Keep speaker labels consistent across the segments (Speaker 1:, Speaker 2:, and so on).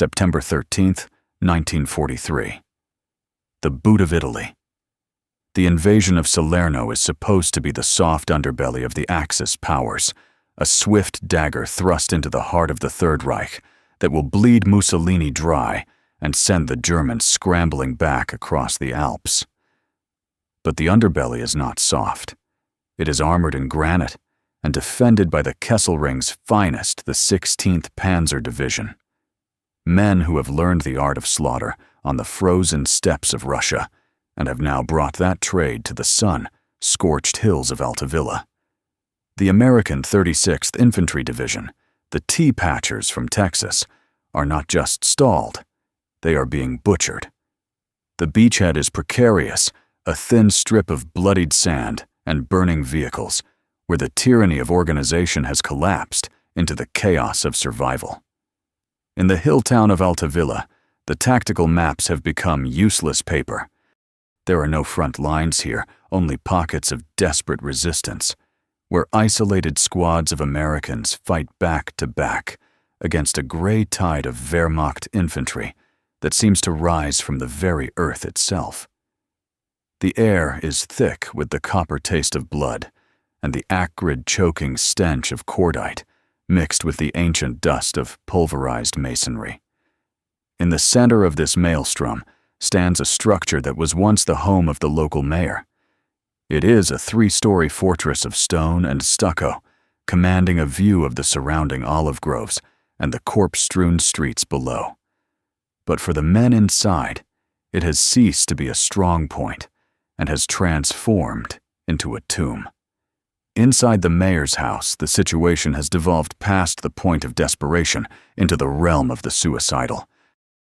Speaker 1: September 13th, 1943. The boot of Italy. The invasion of Salerno is supposed to be the soft underbelly of the Axis powers, a swift dagger thrust into the heart of the Third Reich that will bleed Mussolini dry and send the Germans scrambling back across the Alps. But the underbelly is not soft. It is armored in granite and defended by the Kesselring's finest, the 16th Panzer Division. Men who have learned the art of slaughter on the frozen steppes of Russia and have now brought that trade to the sun-scorched hills of Altavilla. The American 36th Infantry Division, the Tea-Patchers from Texas, are not just stalled, they are being butchered. The beachhead is precarious, a thin strip of bloodied sand and burning vehicles, where the tyranny of organization has collapsed into the chaos of survival. In the hill town of Altavilla, the tactical maps have become useless paper. There are no front lines here, only pockets of desperate resistance, where isolated squads of Americans fight back to back against a gray tide of Wehrmacht infantry that seems to rise from the very earth itself. The air is thick with the copper taste of blood and the acrid, choking stench of cordite mixed with the ancient dust of pulverized masonry. In the center of this maelstrom stands a structure that was once the home of the local mayor. It is a 3-story fortress of stone and stucco, commanding a view of the surrounding olive groves and the corpse-strewn streets below. But for the men inside, it has ceased to be a strong point and has transformed into a tomb. Inside the mayor's house, the situation has devolved past the point of desperation into the realm of the suicidal.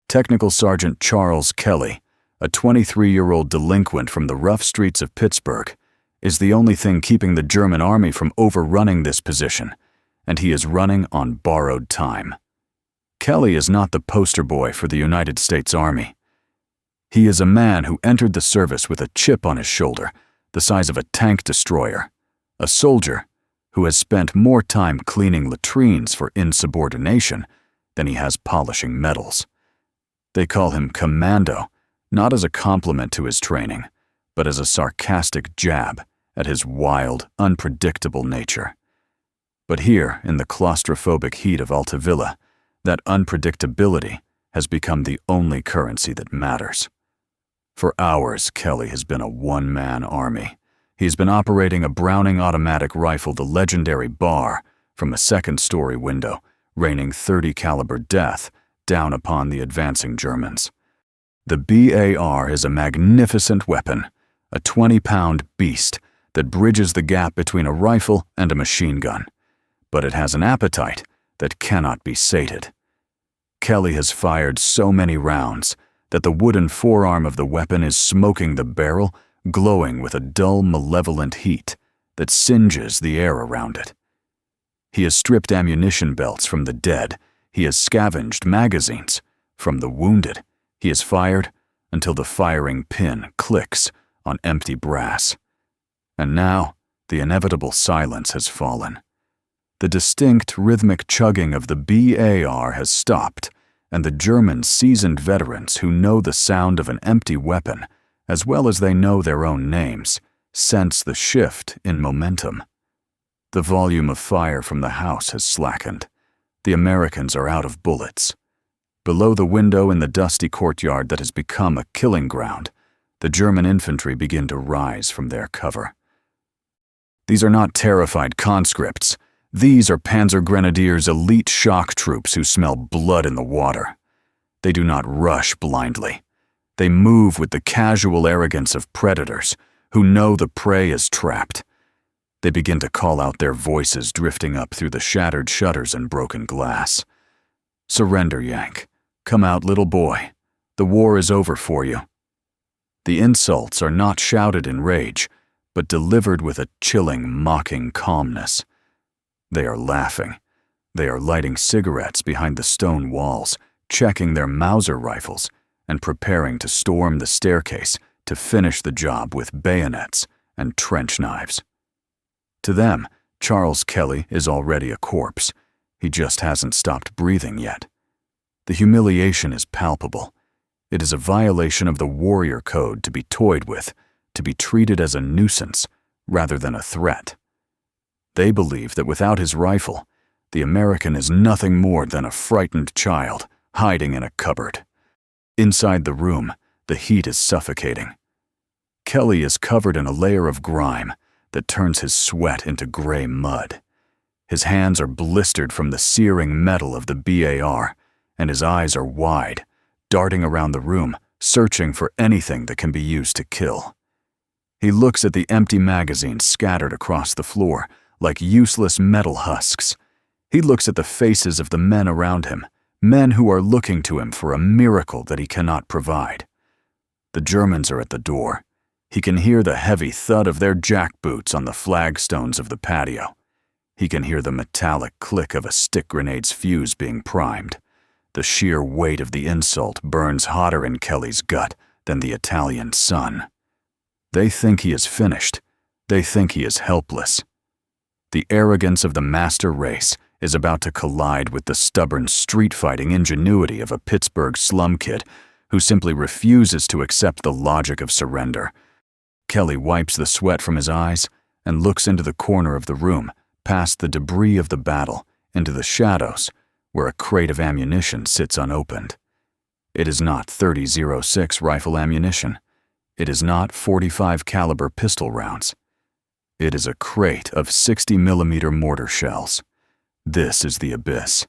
Speaker 1: Technical Sergeant Charles Kelly, a 23-year-old delinquent from the rough streets of Pittsburgh, is the only thing keeping the German army from overrunning this position, and he is running on borrowed time. Kelly is not the poster boy for the United States Army. He is a man who entered the service with a chip on his shoulder, the size of a tank destroyer, a soldier who has spent more time cleaning latrines for insubordination than he has polishing medals. They call him Commando, not as a compliment to his training, but as a sarcastic jab at his wild, unpredictable nature. But here, in the claustrophobic heat of Altavilla, that unpredictability has become the only currency that matters. For hours, Kelly has been a one-man army. He's been operating a Browning automatic rifle, the legendary Bar, from a second-story window, raining .30 caliber death down upon the advancing Germans. The BAR is a magnificent weapon, a 20-pound beast that bridges the gap between a rifle and a machine gun. But it has an appetite that cannot be sated. Kelly has fired so many rounds that the wooden forearm of the weapon is smoking the barrel, glowing with a dull, malevolent heat that singes the air around it. He has stripped ammunition belts from the dead. He has scavenged magazines from the wounded. He has fired until the firing pin clicks on empty brass. And now, the inevitable silence has fallen. The distinct rhythmic chugging of the BAR has stopped, and the German seasoned veterans who know the sound of an empty weapon, as well as they know their own names, sense the shift in momentum. The volume of fire from the house has slackened. The Americans are out of bullets. Below the window in the dusty courtyard that has become a killing ground, the German infantry begin to rise from their cover. These are not terrified conscripts. These are Panzer Grenadiers' elite shock troops who smell blood in the water. They do not rush blindly. They move with the casual arrogance of predators who know the prey is trapped. They begin to call out, their voices drifting up through the shattered shutters and broken glass. Surrender, Yank. Come out, little boy. The war is over for you. The insults are not shouted in rage, but delivered with a chilling, mocking calmness. They are laughing. They are lighting cigarettes behind the stone walls, checking their Mauser rifles, and preparing to storm the staircase to finish the job with bayonets and trench knives. To them, Charles Kelly is already a corpse. He just hasn't stopped breathing yet. The humiliation is palpable. It is a violation of the warrior code to be toyed with, to be treated as a nuisance rather than a threat. They believe that without his rifle, the American is nothing more than a frightened child hiding in a cupboard. Inside the room, the heat is suffocating. Kelly is covered in a layer of grime that turns his sweat into gray mud. His hands are blistered from the searing metal of the BAR, and his eyes are wide, darting around the room, searching for anything that can be used to kill. He looks at the empty magazines scattered across the floor like useless metal husks. He looks at the faces of the men around him, men who are looking to him for a miracle that he cannot provide. The Germans are at the door. He can hear the heavy thud of their jackboots on the flagstones of the patio. He can hear the metallic click of a stick grenade's fuse being primed. The sheer weight of the insult burns hotter in Kelly's gut than the Italian sun. They think he is finished. They think he is helpless. The arrogance of the master race is about to collide with the stubborn street-fighting ingenuity of a Pittsburgh slum kid who simply refuses to accept the logic of surrender. Kelly wipes the sweat from his eyes and looks into the corner of the room, past the debris of the battle, into the shadows, where a crate of ammunition sits unopened. It is not .30-06 rifle ammunition. It is not .45 caliber pistol rounds. It is a crate of 60mm mortar shells. This is the abyss.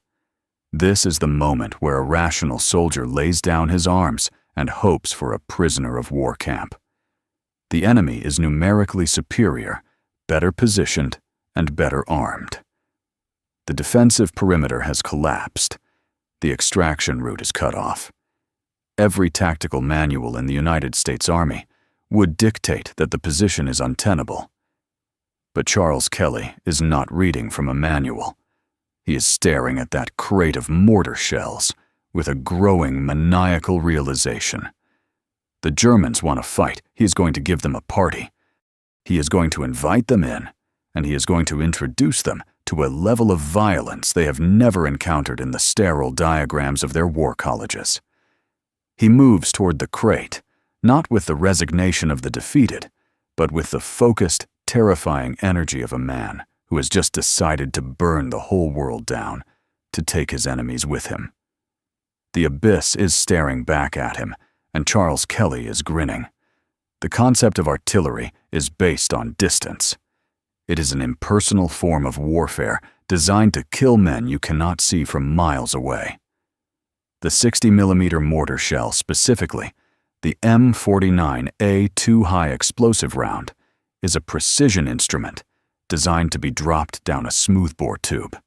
Speaker 1: This is the moment where a rational soldier lays down his arms and hopes for a prisoner of war camp. The enemy is numerically superior, better positioned, and better armed. The defensive perimeter has collapsed. The extraction route is cut off. Every tactical manual in the United States Army would dictate that the position is untenable. But Charles Kelly is not reading from a manual. He is staring at that crate of mortar shells with a growing maniacal realization. The Germans want to fight. He is going to give them a party. He is going to invite them in, and he is going to introduce them to a level of violence they have never encountered in the sterile diagrams of their war colleges. He moves toward the crate, not with the resignation of the defeated, but with the focused, terrifying energy of a man who has just decided to burn the whole world down, to take his enemies with him. The abyss is staring back at him, and Charles Kelly is grinning. The concept of artillery is based on distance. It is an impersonal form of warfare designed to kill men you cannot see from miles away. The 60mm mortar shell specifically, the M49A2 high explosive round, is a precision instrument designed to be dropped down a smoothbore tube.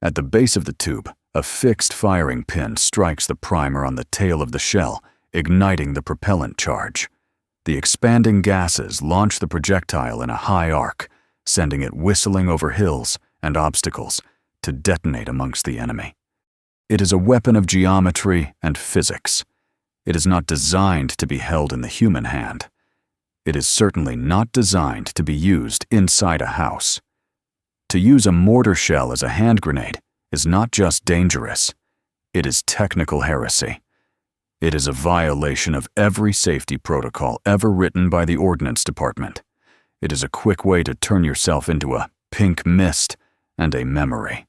Speaker 1: At the base of the tube, a fixed firing pin strikes the primer on the tail of the shell, igniting the propellant charge. The expanding gases launch the projectile in a high arc, sending it whistling over hills and obstacles to detonate amongst the enemy. It is a weapon of geometry and physics. It is not designed to be held in the human hand. It is certainly not designed to be used inside a house. To use a mortar shell as a hand grenade is not just dangerous, it is technical heresy. It is a violation of every safety protocol ever written by the Ordnance Department. It is a quick way to turn yourself into a pink mist and a memory.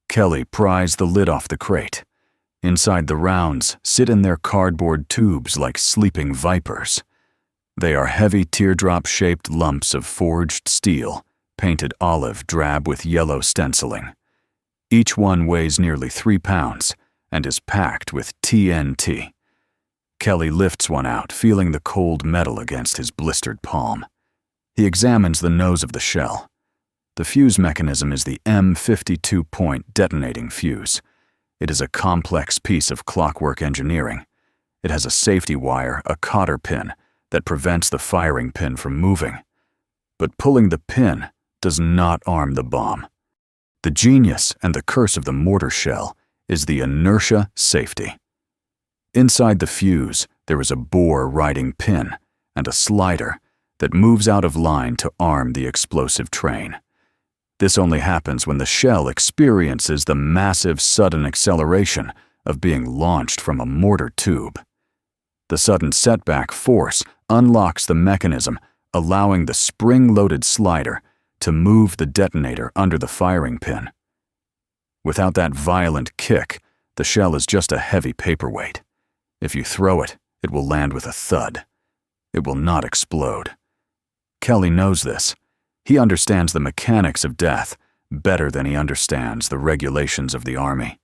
Speaker 1: Kelly pries the lid off the crate. Inside the rounds sit in their cardboard tubes like sleeping vipers. They are heavy teardrop-shaped lumps of forged steel, painted olive drab with yellow stenciling. Each one weighs nearly 3 pounds and is packed with TNT. Kelly lifts one out, feeling the cold metal against his blistered palm. He examines the nose of the shell. The fuse mechanism is the M52-point detonating fuse. It is a complex piece of clockwork engineering. It has a safety wire, a cotter pin, that prevents the firing pin from moving. But pulling the pin does not arm the bomb. The genius and the curse of the mortar shell is the inertia safety. Inside the fuse, there is a bore riding pin and a slider that moves out of line to arm the explosive train. This only happens when the shell experiences the massive sudden acceleration of being launched from a mortar tube. The sudden setback force unlocks the mechanism, allowing the spring-loaded slider to move the detonator under the firing pin. Without that violent kick, the shell is just a heavy paperweight. If you throw it, it will land with a thud. It will not explode. Kelly knows this. He understands the mechanics of death better than he understands the regulations of the Army.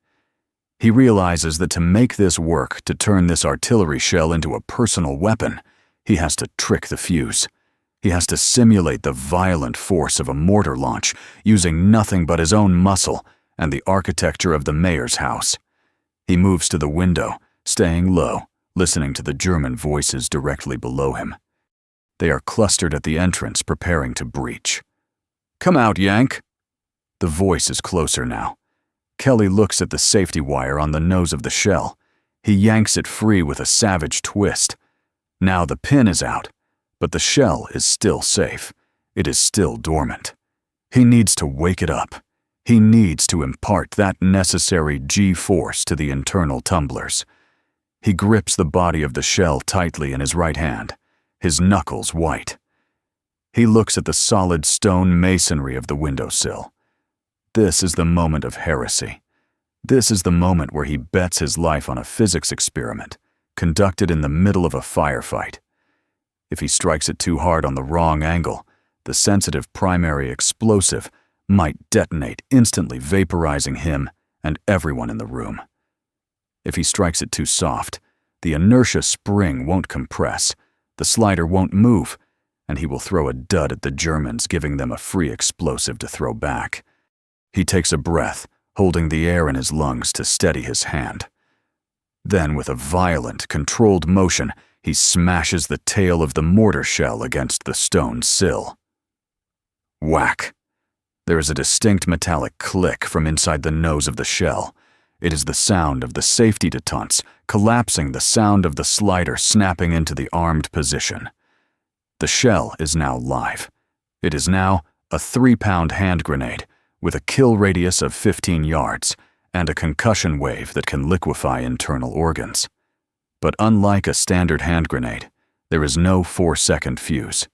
Speaker 1: He realizes that to make this work, to turn this artillery shell into a personal weapon, he has to trick the fuse. He has to simulate the violent force of a mortar launch, using nothing but his own muscle and the architecture of the mayor's house. He moves to the window, staying low, listening to the German voices directly below him. They are clustered at the entrance, preparing to breach. "Come out, Yank!" The voice is closer now. Kelly looks at the safety wire on the nose of the shell. He yanks it free with a savage twist. Now the pin is out, but the shell is still safe. It is still dormant. He needs to wake it up. He needs to impart that necessary G-force to the internal tumblers. He grips the body of the shell tightly in his right hand, his knuckles white. He looks at the solid stone masonry of the windowsill. This is the moment of heresy. This is the moment where he bets his life on a physics experiment, conducted in the middle of a firefight. If he strikes it too hard on the wrong angle, the sensitive primary explosive might detonate, instantly vaporizing him and everyone in the room. If he strikes it too soft, the inertia spring won't compress, the slider won't move, and he will throw a dud at the Germans, giving them a free explosive to throw back. He takes a breath, holding the air in his lungs to steady his hand. Then, with a violent, controlled motion, he smashes the tail of the mortar shell against the stone sill. Whack! There is a distinct metallic click from inside the nose of the shell. It is the sound of the safety detents collapsing, the sound of the slider snapping into the armed position. The shell is now live. It is now a 3-pound hand grenade with a kill radius of 15 yards and a concussion wave that can liquefy internal organs. But unlike a standard hand grenade, there is no 4-second fuse.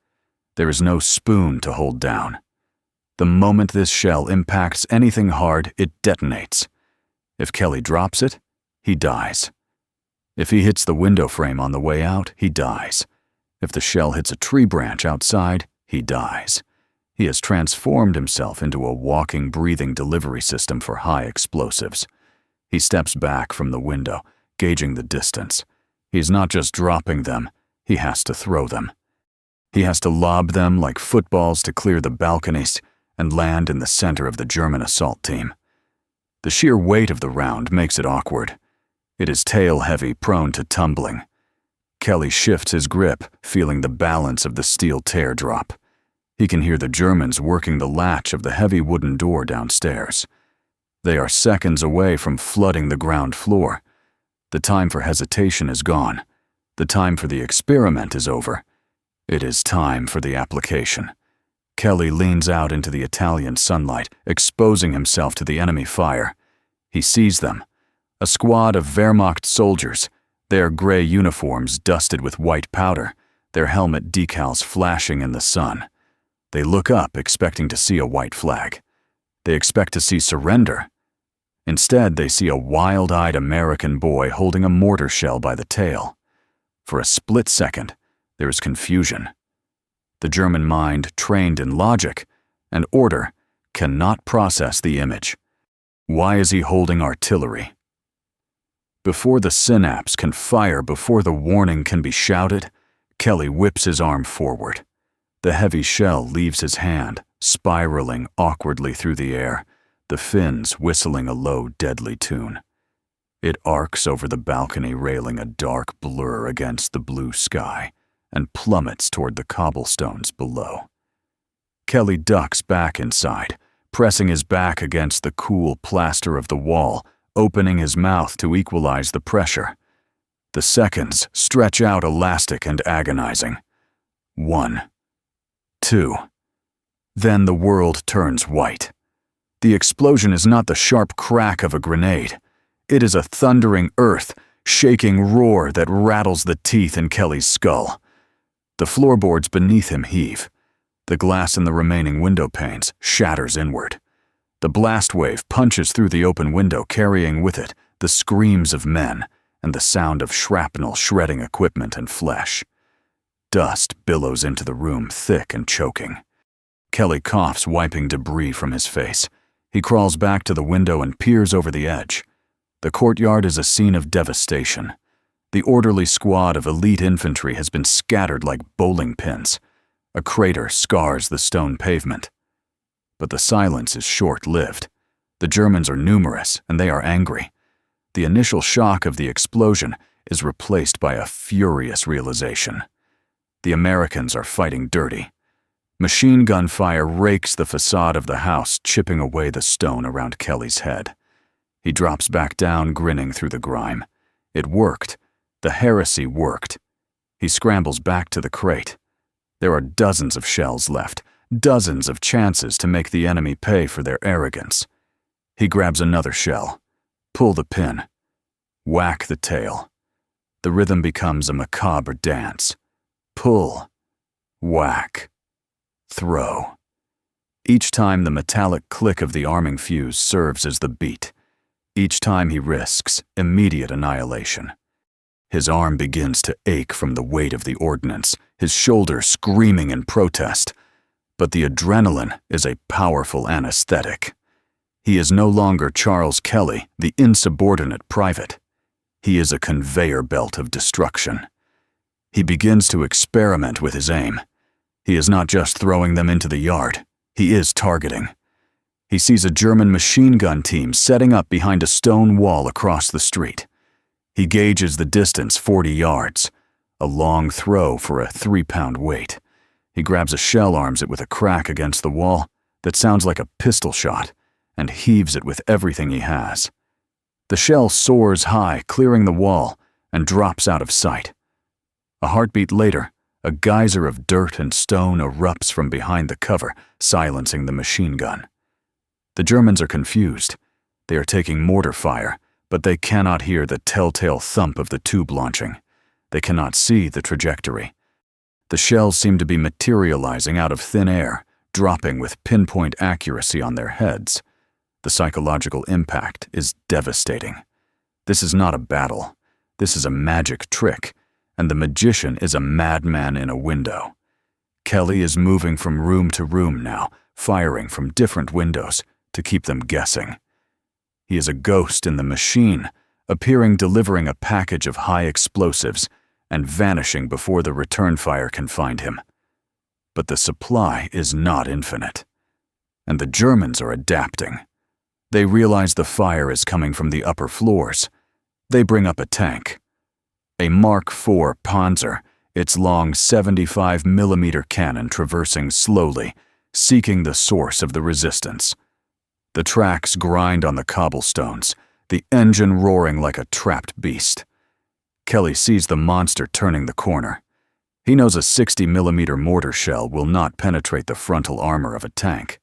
Speaker 1: There is no spoon to hold down. The moment this shell impacts anything hard, it detonates. If Kelly drops it, he dies. If he hits the window frame on the way out, he dies. If the shell hits a tree branch outside, he dies. He has transformed himself into a walking, breathing delivery system for high explosives. He steps back from the window, gauging the distance. He's not just dropping them, he has to throw them. He has to lob them like footballs to clear the balconies and land in the center of the German assault team. The sheer weight of the round makes it awkward. It is tail-heavy, prone to tumbling. Kelly shifts his grip, feeling the balance of the steel tear drop. He can hear the Germans working the latch of the heavy wooden door downstairs. They are seconds away from flooding the ground floor. The time for hesitation is gone. The time for the experiment is over. It is time for the application. Kelly leans out into the Italian sunlight, exposing himself to the enemy fire. He sees them. A squad of Wehrmacht soldiers, their gray uniforms dusted with white powder, their helmet decals flashing in the sun. They look up, expecting to see a white flag. They expect to see surrender. Instead, they see a wild-eyed American boy holding a mortar shell by the tail. For a split second, there is confusion. The German mind, trained in logic and order, cannot process the image. Why is he holding artillery? Before the synapse can fire, before the warning can be shouted, Kelly whips his arm forward. The heavy shell leaves his hand, spiraling awkwardly through the air, the fins whistling a low, deadly tune. It arcs over the balcony railing, a dark blur against the blue sky, and plummets toward the cobblestones below. Kelly ducks back inside, pressing his back against the cool plaster of the wall, opening his mouth to equalize the pressure. The seconds stretch out elastic and agonizing. 1, 2. Then the world turns white. The explosion is not the sharp crack of a grenade. It is a thundering earth-shaking roar that rattles the teeth in Kelly's skull. The floorboards beneath him heave. The glass in the remaining window panes shatters inward. The blast wave punches through the open window, carrying with it the screams of men and the sound of shrapnel shredding equipment and flesh. Dust billows into the room, thick and choking. Kelly coughs, wiping debris from his face. He crawls back to the window and peers over the edge. The courtyard is a scene of devastation. The orderly squad of elite infantry has been scattered like bowling pins. A crater scars the stone pavement. But the silence is short-lived. The Germans are numerous, and they are angry. The initial shock of the explosion is replaced by a furious realization. The Americans are fighting dirty. Machine gun fire rakes the facade of the house, chipping away the stone around Kelly's head. He drops back down, grinning through the grime. It worked. The heresy worked. He scrambles back to the crate. There are dozens of shells left, dozens of chances to make the enemy pay for their arrogance. He grabs another shell. Pull the pin. Whack the tail. The rhythm becomes a macabre dance. Pull. Whack. Throw. Each time the metallic click of the arming fuse serves as the beat. Each time he risks immediate annihilation. His arm begins to ache from the weight of the ordnance, his shoulder screaming in protest. But the adrenaline is a powerful anesthetic. He is no longer Charles Kelly, the insubordinate private. He is a conveyor belt of destruction. He begins to experiment with his aim. He is not just throwing them into the yard. He is targeting. He sees a German machine gun team setting up behind a stone wall across the street. He gauges the distance, 40 yards. A long throw for a 3-pound weight. He grabs a shell, arms it with a crack against the wall that sounds like a pistol shot, and heaves it with everything he has. The shell soars high, clearing the wall, and drops out of sight. A heartbeat later, a geyser of dirt and stone erupts from behind the cover, silencing the machine gun. The Germans are confused. They are taking mortar fire, but they cannot hear the telltale thump of the tube launching. They cannot see the trajectory. The shells seem to be materializing out of thin air, dropping with pinpoint accuracy on their heads. The psychological impact is devastating. This is not a battle. This is a magic trick, and the magician is a madman in a window. Kelly is moving from room to room now, firing from different windows to keep them guessing. He is a ghost in the machine, appearing delivering a package of high explosives and vanishing before the return fire can find him. But the supply is not infinite. And the Germans are adapting. They realize the fire is coming from the upper floors. They bring up a tank. A Mark IV Panzer, its long 75mm cannon traversing slowly, seeking the source of the resistance. The tracks grind on the cobblestones, the engine roaring like a trapped beast. Kelly sees the monster turning the corner. He knows a 60mm mortar shell will not penetrate the frontal armor of a tank.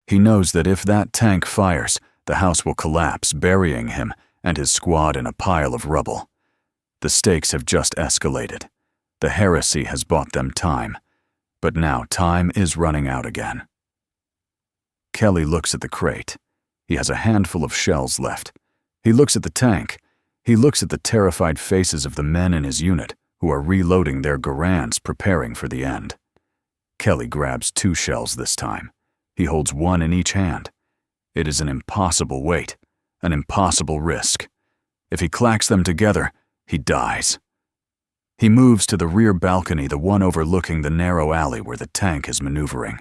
Speaker 1: He knows that if that tank fires, the house will collapse, burying him and his squad in a pile of rubble. The stakes have just escalated. The heresy has bought them time. But now time is running out again. Kelly looks at the crate. He has a handful of shells left. He looks at the tank. He looks at the terrified faces of the men in his unit who are reloading their Garands, preparing for the end. Kelly grabs 2 shells this time. He holds one in each hand. It is an impossible weight, an impossible risk. If he clacks them together, he dies. He moves to the rear balcony, the one overlooking the narrow alley where the tank is maneuvering.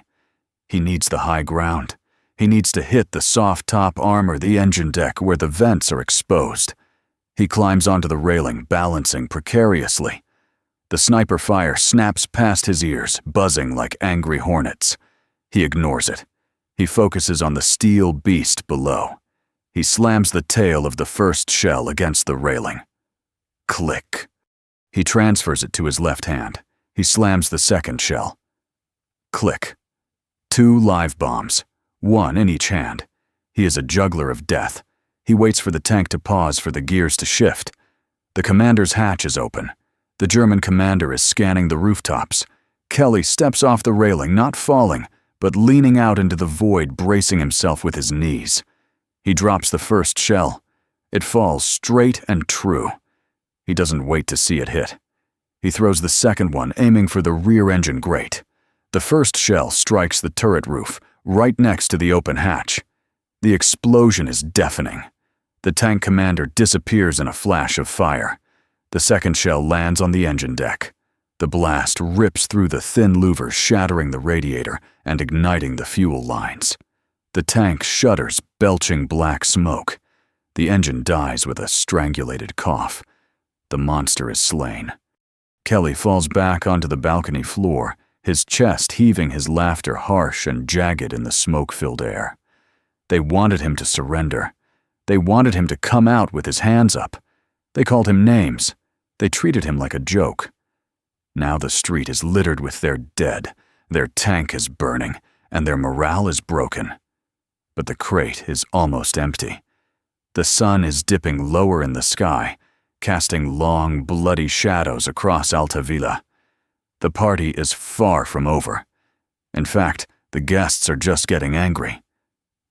Speaker 1: He needs the high ground. He needs to hit the soft top armor, the engine deck where the vents are exposed. He climbs onto the railing, balancing precariously. The sniper fire snaps past his ears, buzzing like angry hornets. He ignores it. He focuses on the steel beast below. He slams the tail of the first shell against the railing. Click. He transfers it to his left hand. He slams the second shell. Click. 2 live bombs, one in each hand. He is a juggler of death. He waits for the tank to pause for the gears to shift. The commander's hatch is open. The German commander is scanning the rooftops. Kelly steps off the railing, not falling, but leaning out into the void, bracing himself with his knees. He drops the first shell. It falls straight and true. He doesn't wait to see it hit. He throws the second one, aiming for the rear engine grate. The first shell strikes the turret roof, right next to the open hatch. The explosion is deafening. The tank commander disappears in a flash of fire. The second shell lands on the engine deck. The blast rips through the thin louvers, shattering the radiator and igniting the fuel lines. The tank shudders, belching black smoke. The engine dies with a strangulated cough. The monster is slain. Kelly falls back onto the balcony floor, his chest heaving, his laughter harsh and jagged in the smoke-filled air. They wanted him to surrender. They wanted him to come out with his hands up. They called him names. They treated him like a joke. Now the street is littered with their dead, their tank is burning, and their morale is broken. But the crate is almost empty. The sun is dipping lower in the sky, casting long, bloody shadows across Altavilla. The party is far from over. In fact, the guests are just getting angry.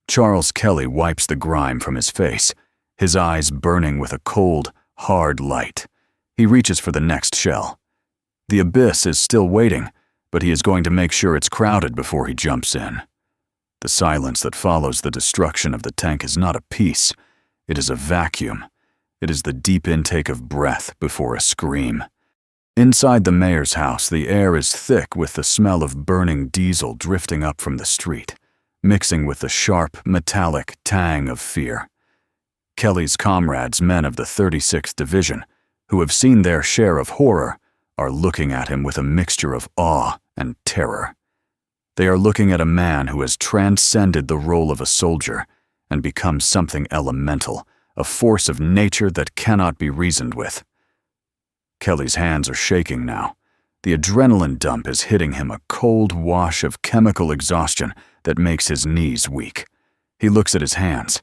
Speaker 1: Charles Kelly wipes the grime from his face, his eyes burning with a cold, hard light. He reaches for the next shell. The abyss is still waiting, but he is going to make sure it's crowded before he jumps in. The silence that follows the destruction of the tank is not a peace. It is a vacuum. It is the deep intake of breath before a scream. Inside the mayor's house, the air is thick with the smell of burning diesel drifting up from the street, mixing with the sharp, metallic tang of fear. Kelly's comrades, men of the 36th Division, who have seen their share of horror, are looking at him with a mixture of awe and terror. They are looking at a man who has transcended the role of a soldier and become something elemental, a force of nature that cannot be reasoned with. Kelly's hands are shaking now. The adrenaline dump is hitting him, a cold wash of chemical exhaustion that makes his knees weak. He looks at his hands.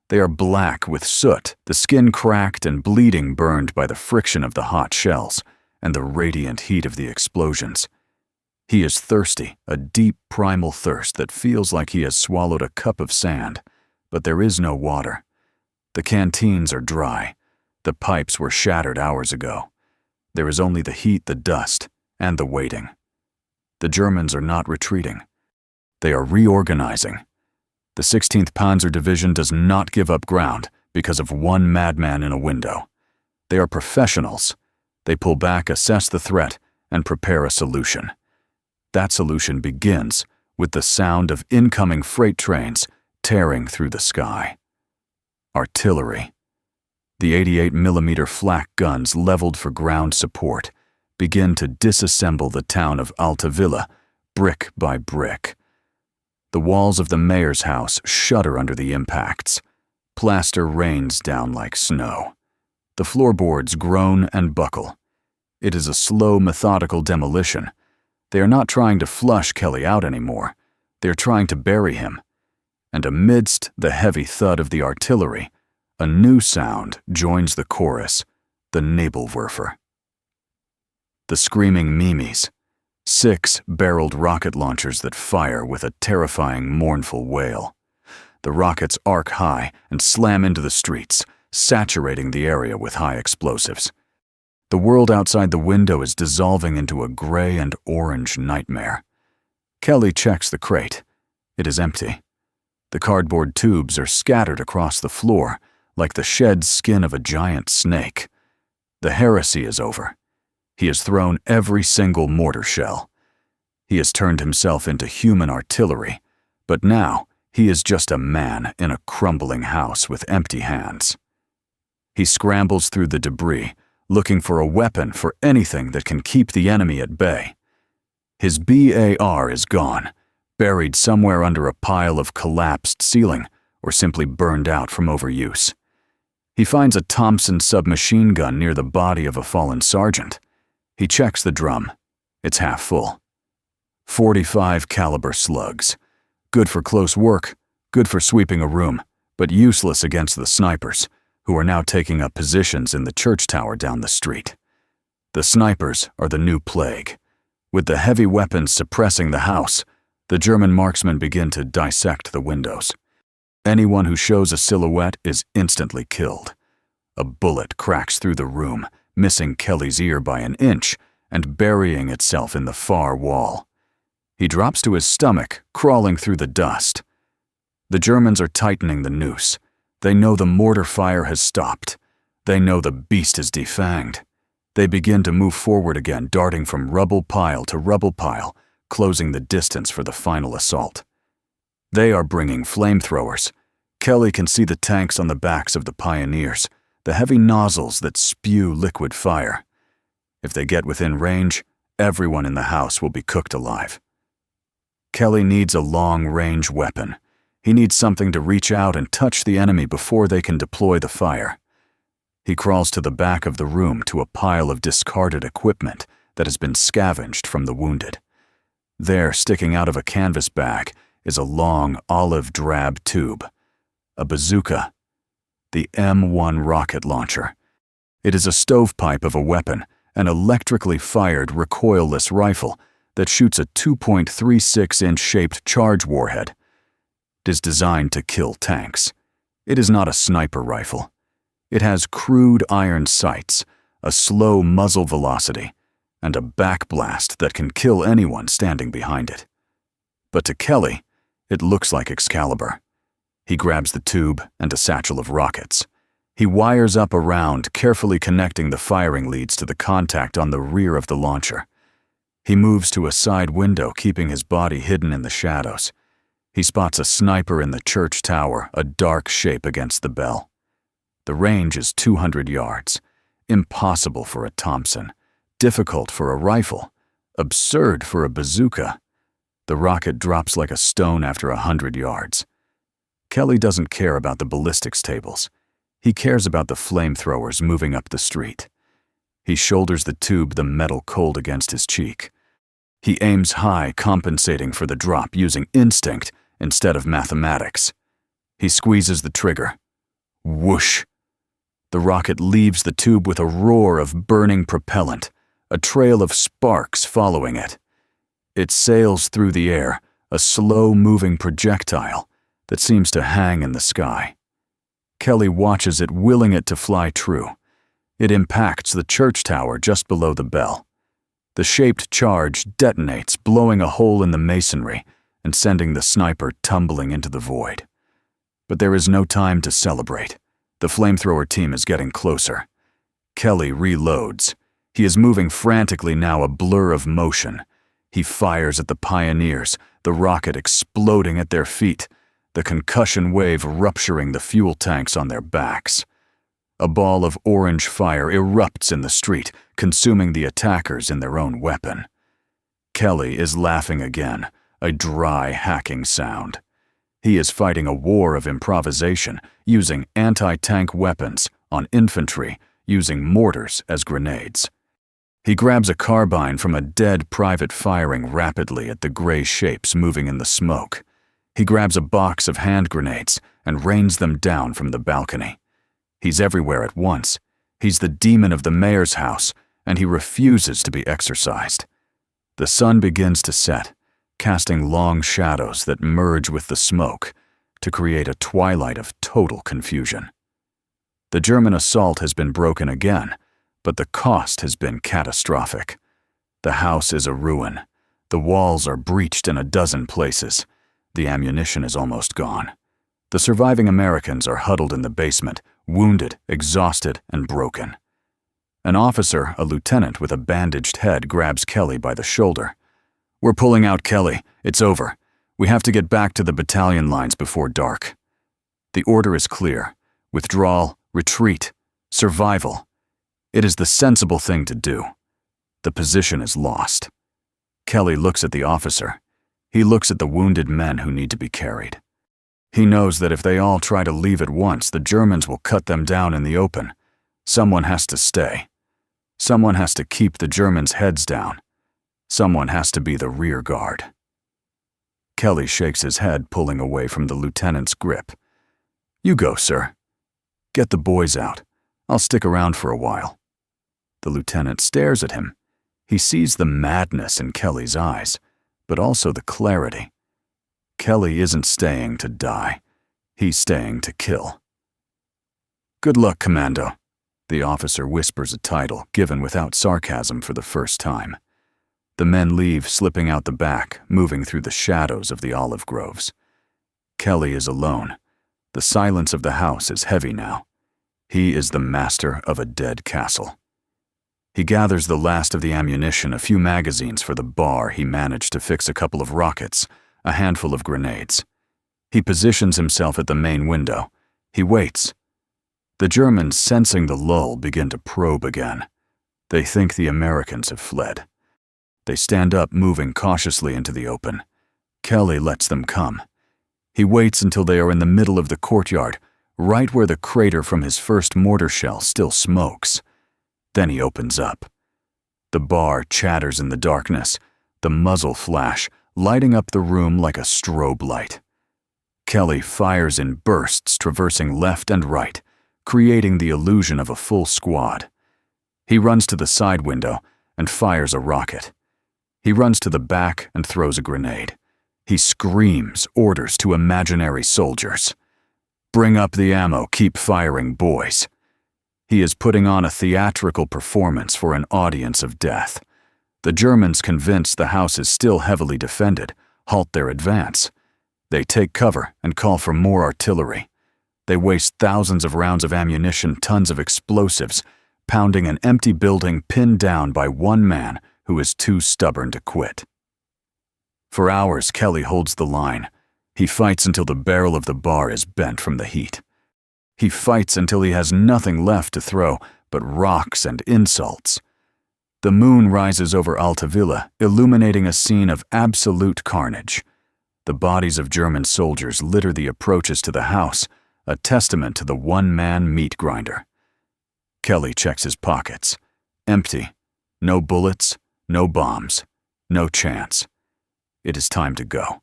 Speaker 1: They are black with soot, the skin cracked and bleeding, burned by the friction of the hot shells and the radiant heat of the explosions. He is thirsty, a deep primal thirst that feels like he has swallowed a cup of sand, but there is no water. The canteens are dry. The pipes were shattered hours ago. There is only the heat, the dust, and the waiting. The Germans are not retreating. They are reorganizing. The 16th Panzer Division does not give up ground because of one madman in a window. They are professionals. They pull back, assess the threat, and prepare a solution. That solution begins with the sound of incoming freight trains tearing through the sky. Artillery. The 88mm flak guns leveled for ground support begin to disassemble the town of Altavilla, brick by brick. The walls of the mayor's house shudder under the impacts. Plaster rains down like snow. The floorboards groan and buckle. It is a slow, methodical demolition. They are not trying to flush Kelly out anymore. They are trying to bury him. And amidst the heavy thud of the artillery, a new sound joins the chorus, the Nebelwerfer. The screaming Mimes, 6 barreled rocket launchers that fire with a terrifying, mournful wail. The rockets arc high and slam into the streets, saturating the area with high explosives. The world outside the window is dissolving into a gray and orange nightmare. Kelly checks the crate. It is empty. The cardboard tubes are scattered across the floor, like the shed skin of a giant snake. The heresy is over. He has thrown every single mortar shell. He has turned himself into human artillery, but now he is just a man in a crumbling house with empty hands. He scrambles through the debris, looking for a weapon, for anything that can keep the enemy at bay. His BAR is gone, buried somewhere under a pile of collapsed ceiling or simply burned out from overuse. He finds a Thompson submachine gun near the body of a fallen sergeant. He checks the drum. It's half full. 45 caliber slugs. Good for close work, good for sweeping a room, but useless against the snipers, who are now taking up positions in the church tower down the street. The snipers are the new plague. With the heavy weapons suppressing the house, the German marksmen begin to dissect the windows. Anyone who shows a silhouette is instantly killed. A bullet cracks through the room, missing Kelly's ear by an inch and burying itself in the far wall. He drops to his stomach, crawling through the dust. The Germans are tightening the noose. They know the mortar fire has stopped. They know the beast is defanged. They begin to move forward again, darting from rubble pile to rubble pile, closing the distance for the final assault. They are bringing flamethrowers. Kelly can see the tanks on the backs of the pioneers, the heavy nozzles that spew liquid fire. If they get within range, everyone in the house will be cooked alive. Kelly needs a long-range weapon. He needs something to reach out and touch the enemy before they can deploy the fire. He crawls to the back of the room to a pile of discarded equipment that has been scavenged from the wounded. There, sticking out of a canvas bag, is a long olive-drab tube. A bazooka. The M1 rocket launcher. It is a stovepipe of a weapon, an electrically fired recoilless rifle that shoots a 2.36-inch shaped charge warhead. It is designed to kill tanks. It is not a sniper rifle. It has crude iron sights, a slow muzzle velocity, and a backblast that can kill anyone standing behind it. But to Kelly, it looks like Excalibur. He grabs the tube and a satchel of rockets. He wires up a round, carefully connecting the firing leads to the contact on the rear of the launcher. He moves to a side window, keeping his body hidden in the shadows. He spots a sniper in the church tower, a dark shape against the bell. The range is 200 yards. Impossible for a Thompson. Difficult for a rifle. Absurd for a bazooka. The rocket drops like a stone after 100 yards. Kelly doesn't care about the ballistics tables. He cares about the flamethrowers moving up the street. He shoulders the tube, the metal cold against his cheek. He aims high, compensating for the drop using instinct instead of mathematics. He squeezes the trigger. Whoosh! The rocket leaves the tube with a roar of burning propellant, a trail of sparks following it. It sails through the air, a slow-moving projectile that seems to hang in the sky. Kelly watches it, willing it to fly true. It impacts the church tower just below the bell. The shaped charge detonates, blowing a hole in the masonry and sending the sniper tumbling into the void. But there is no time to celebrate. The flamethrower team is getting closer. Kelly reloads. He is moving frantically now, a blur of motion. He fires at the pioneers, the rocket exploding at their feet, the concussion wave rupturing the fuel tanks on their backs. A ball of orange fire erupts in the street, consuming the attackers in their own weapon. Kelly is laughing again, a dry, hacking sound. He is fighting a war of improvisation, using anti-tank weapons on infantry, using mortars as grenades. He grabs a carbine from a dead private, firing rapidly at the gray shapes moving in the smoke. He grabs a box of hand grenades and rains them down from the balcony. He's everywhere at once. He's the demon of the mayor's house, and he refuses to be exorcised. The sun begins to set, casting long shadows that merge with the smoke to create a twilight of total confusion. The German assault has been broken again, but the cost has been catastrophic. The house is a ruin. The walls are breached in a dozen places. The ammunition is almost gone. The surviving Americans are huddled in the basement, wounded, exhausted, and broken. An officer, a lieutenant with a bandaged head, grabs Kelly by the shoulder. "We're pulling out, Kelly. It's over. We have to get back to the battalion lines before dark." The order is clear. Withdrawal, retreat, survival. It is the sensible thing to do. The position is lost. Kelly looks at the officer. He looks at the wounded men who need to be carried. He knows that if they all try to leave at once, the Germans will cut them down in the open. Someone has to stay. Someone has to keep the Germans' heads down. Someone has to be the rear guard. Kelly shakes his head, pulling away from the lieutenant's grip. "You go, sir. Get the boys out. I'll stick around for a while." The lieutenant stares at him. He sees the madness in Kelly's eyes, but also the clarity. Kelly isn't staying to die. He's staying to kill. "Good luck, Commando." The officer whispers a title, given without sarcasm for the first time. The men leave, slipping out the back, moving through the shadows of the olive groves. Kelly is alone. The silence of the house is heavy now. He is the master of a dead castle. He gathers the last of the ammunition, a few magazines for the bar. He managed to fix a couple of rockets, a handful of grenades. He positions himself at the main window. He waits. The Germans, sensing the lull, begin to probe again. They think the Americans have fled. They stand up, moving cautiously into the open. Kelly lets them come. He waits until they are in the middle of the courtyard, right where the crater from his first mortar shell still smokes. Then he opens up. The bar chatters in the darkness, the muzzle flash, lighting up the room like a strobe light. Kelly fires in bursts, traversing left and right, creating the illusion of a full squad. He runs to the side window and fires a rocket. He runs to the back and throws a grenade. He screams orders to imaginary soldiers. "Bring up the ammo, keep firing, boys." He is putting on a theatrical performance for an audience of death. The Germans, convinced the house is still heavily defended, halt their advance. They take cover and call for more artillery. They waste thousands of rounds of ammunition, tons of explosives, pounding an empty building pinned down by one man who is too stubborn to quit. For hours, Kelly holds the line. He fights until the barrel of the bar is bent from the heat. He fights until he has nothing left to throw but rocks and insults. The moon rises over Altavilla, illuminating a scene of absolute carnage. The bodies of German soldiers litter the approaches to the house, a testament to the one-man meat grinder. Kelly checks his pockets. Empty. No bullets, no bombs, no chance. It is time to go.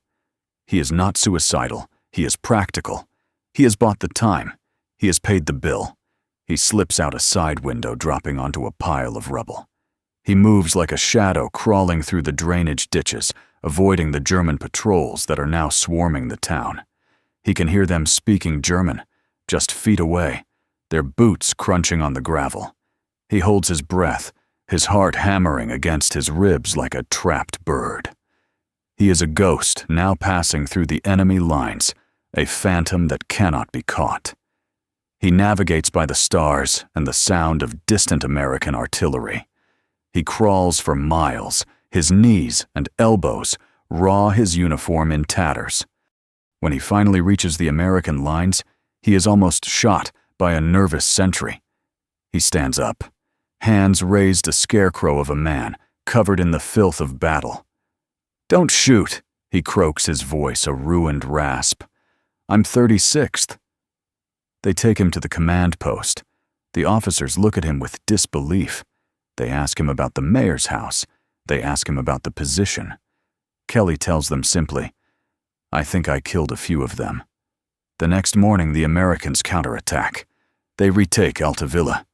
Speaker 1: He is not suicidal. He is practical. He has bought the time. He has paid the bill. He slips out a side window, dropping onto a pile of rubble. He moves like a shadow, crawling through the drainage ditches, avoiding the German patrols that are now swarming the town. He can hear them speaking German, just feet away, their boots crunching on the gravel. He holds his breath, his heart hammering against his ribs like a trapped bird. He is a ghost now passing through the enemy lines, a phantom that cannot be caught. He navigates by the stars and the sound of distant American artillery. He crawls for miles, his knees and elbows raw, his uniform in tatters. When he finally reaches the American lines, he is almost shot by a nervous sentry. He stands up, hands raised, a scarecrow of a man, covered in the filth of battle. "Don't shoot," he croaks, his voice a ruined rasp. "I'm 36th. They take him to the command post. The officers look at him with disbelief. They ask him about the mayor's house. They ask him about the position. Kelly tells them simply, "I think I killed a few of them." The next morning, the Americans counterattack. They retake Altavilla.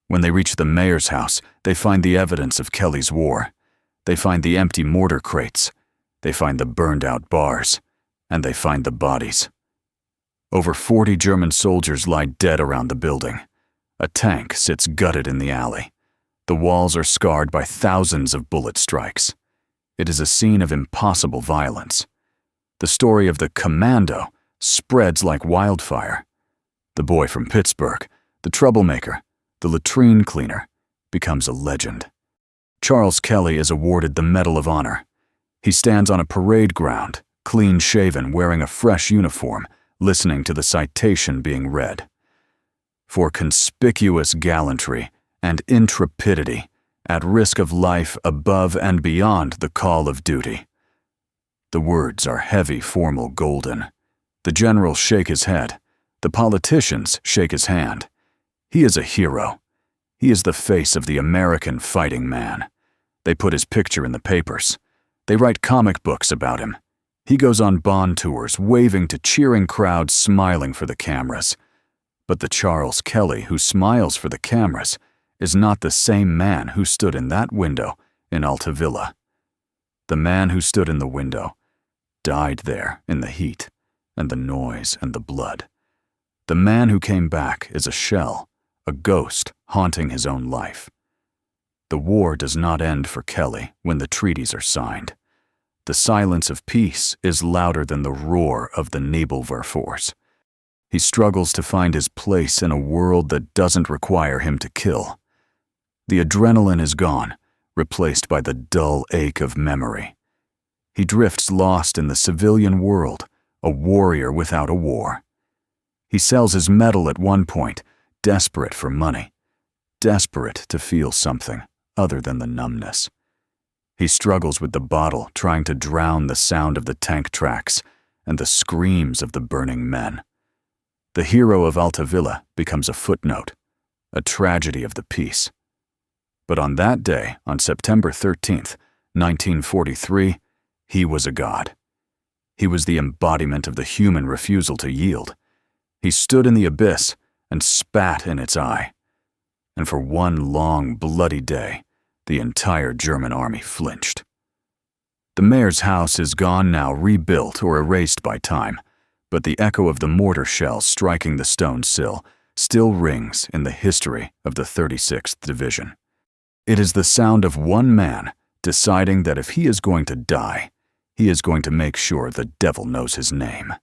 Speaker 1: When they reach the mayor's house, they find the evidence of Kelly's war. They find the empty mortar crates. They find the burned-out bars. And they find the bodies. Over 40 German soldiers lie dead around the building. A tank sits gutted in the alley. The walls are scarred by thousands of bullet strikes. It is a scene of impossible violence. The story of the commando spreads like wildfire. The boy from Pittsburgh, the troublemaker, the latrine cleaner, becomes a legend. Charles Kelly is awarded the Medal of Honor. He stands on a parade ground, clean-shaven, wearing a fresh uniform, listening to the citation being read. For conspicuous gallantry and intrepidity, at risk of life above and beyond the call of duty. The words are heavy, formal, golden. The generals shake his head. The politicians shake his hand. He is a hero. He is the face of the American fighting man. They put his picture in the papers. They write comic books about him. He goes on Bond tours, waving to cheering crowds, smiling for the cameras. But the Charles Kelly who smiles for the cameras is not the same man who stood in that window in Alta Villa. The man who stood in the window died there in the heat and the noise and the blood. The man who came back is a shell, a ghost haunting his own life. The war does not end for Kelly when the treaties are signed. The silence of peace is louder than the roar of the Nebelwerfers. He struggles to find his place in a world that doesn't require him to kill. The adrenaline is gone, replaced by the dull ache of memory. He drifts lost in the civilian world, a warrior without a war. He sells his medal at one point, desperate for money, desperate to feel something other than the numbness. He struggles with the bottle, trying to drown the sound of the tank tracks and the screams of the burning men. The hero of Alta Villa becomes a footnote, a tragedy of the peace. But on that day, on September 13th, 1943, he was a god. He was the embodiment of the human refusal to yield. He stood in the abyss and spat in its eye. And for one long, bloody day, the entire German army flinched. The mayor's house is gone now, rebuilt or erased by time, but the echo of the mortar shells striking the stone sill still rings in the history of the 36th Division. It is the sound of one man deciding that if he is going to die, he is going to make sure the devil knows his name.